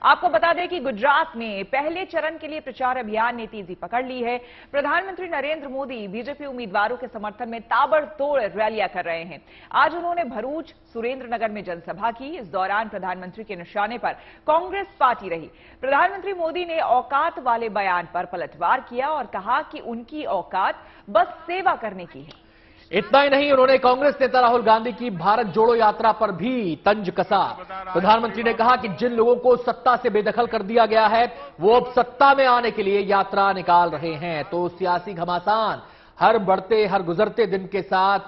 आपको बता दें कि गुजरात में पहले चरण के लिए प्रचार अभियान ने तेजी पकड़ ली है। प्रधानमंत्री नरेंद्र मोदी बीजेपी उम्मीदवारों के समर्थन में ताबड़तोड़ रैलियां कर रहे हैं। आज उन्होंने भरूच, सुरेंद्रनगर में जनसभा की। इस दौरान प्रधानमंत्री के निशाने पर कांग्रेस पार्टी रही। प्रधानमंत्री मोदी ने औकात वाले बयान पर पलटवार किया और कहा कि उनकी औकात बस सेवा करने की है। इतना ही नहीं, उन्होंने कांग्रेस नेता राहुल गांधी की भारत जोड़ो यात्रा पर भी तंज कसा। प्रधानमंत्री ने कहा कि जिन लोगों को सत्ता से बेदखल कर दिया गया है वो अब सत्ता में आने के लिए यात्रा निकाल रहे हैं। तो सियासी घमासान हर गुजरते दिन के साथ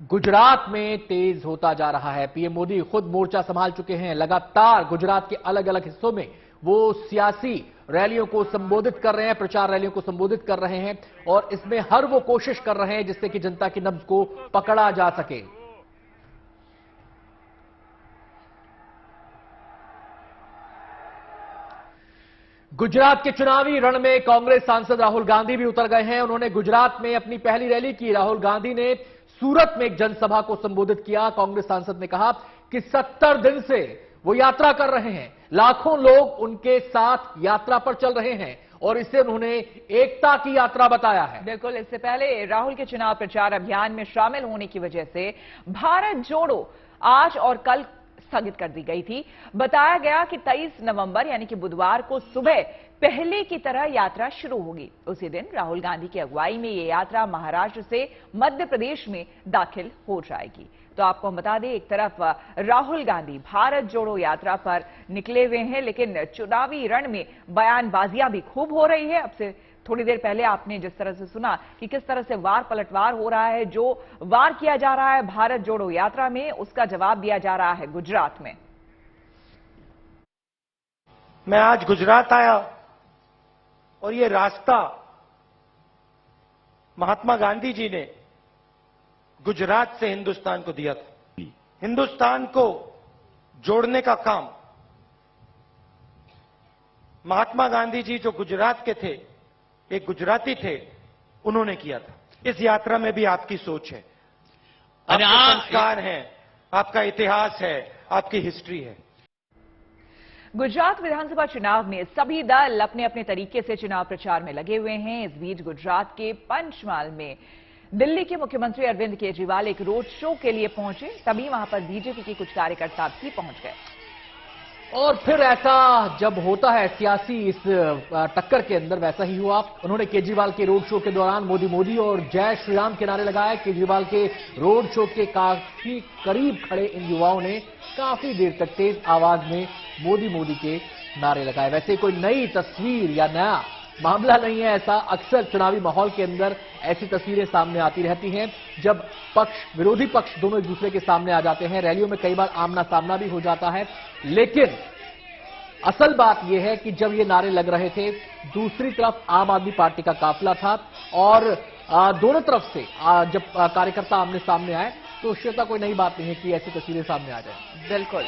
गुजरात में तेज होता जा रहा है। पीएम मोदी खुद मोर्चा संभाल चुके हैं। लगातार गुजरात के अलग अलग हिस्सों में वो सियासी रैलियों को संबोधित कर रहे हैं, प्रचार रैलियों को संबोधित कर रहे हैं और इसमें हर वो कोशिश कर रहे हैं जिससे कि जनता की नब्ज को पकड़ा जा सके। गुजरात के चुनावी रण में कांग्रेस सांसद राहुल गांधी भी उतर गए हैं। उन्होंने गुजरात में अपनी पहली रैली की। राहुल गांधी ने सूरत में एक जनसभा को संबोधित किया। कांग्रेस सांसद ने कहा कि 70 दिन से वो यात्रा कर रहे हैं, लाखों लोग उनके साथ यात्रा पर चल रहे हैं और इसे उन्होंने एकता की यात्रा बताया है। बिल्कुल, इससे पहले राहुल के चुनाव प्रचार अभियान में शामिल होने की वजह से भारत जोड़ो आज और कल स्थगित कर दी गई थी। बताया गया कि 23 नवंबर यानी कि बुधवार को सुबह पहले की तरह यात्रा शुरू होगी। उसी दिन राहुल गांधी की अगुवाई में यह यात्रा महाराष्ट्र से मध्य प्रदेश में दाखिल हो जाएगी। तो आपको हम बता दें, एक तरफ राहुल गांधी भारत जोड़ो यात्रा पर निकले हुए हैं, लेकिन चुनावी रण में बयानबाजियां भी खूब हो रही है। अब से थोड़ी देर पहले आपने जिस तरह से सुना कि किस तरह से वार पलटवार हो रहा है, जो वार किया जा रहा है भारत जोड़ो यात्रा में, उसका जवाब दिया जा रहा है गुजरात में। मैं आज गुजरात आया और ये रास्ता महात्मा गांधी जी ने गुजरात से हिंदुस्तान को दिया था। हिंदुस्तान को जोड़ने का काम महात्मा गांधी जी जो गुजरात के थे, एक गुजराती थे, उन्होंने किया था। इस यात्रा में भी आपकी सोच है, आपके संस्कार हैं, आपका इतिहास है, आपकी हिस्ट्री है। गुजरात विधानसभा चुनाव में सभी दल अपने अपने तरीके से चुनाव प्रचार में लगे हुए हैं। इस बीच गुजरात के पंचमहाल में दिल्ली के मुख्यमंत्री अरविंद केजरीवाल एक रोड शो के लिए पहुंचे। तभी वहां पर बीजेपी के कुछ कार्यकर्ता भी पहुंच गए। और फिर ऐसा जब होता है सियासी इस टक्कर के अंदर, वैसा ही हुआ। उन्होंने केजरीवाल के रोड शो के दौरान मोदी मोदी और जय श्री राम के नारे लगाए। केजरीवाल के रोड शो के काफी करीब खड़े इन युवाओं ने काफी देर तक तेज आवाज में मोदी मोदी के नारे लगाए। वैसे कोई नई तस्वीर या नया मामला नहीं है। ऐसा अक्सर चुनावी माहौल के अंदर ऐसी तस्वीरें सामने आती रहती हैं जब विरोधी पक्ष दोनों एक दूसरे के सामने आ जाते हैं। रैलियों में कई बार आमना सामना भी हो जाता है, लेकिन असल बात यह है कि जब ये नारे लग रहे थे, दूसरी तरफ आम आदमी पार्टी का काफिला था और दोनों तरफ से जब कार्यकर्ता आमने सामने आए तो उससे कोई नई बात नहीं है कि ऐसी तस्वीरें सामने आ जाए। बिल्कुल।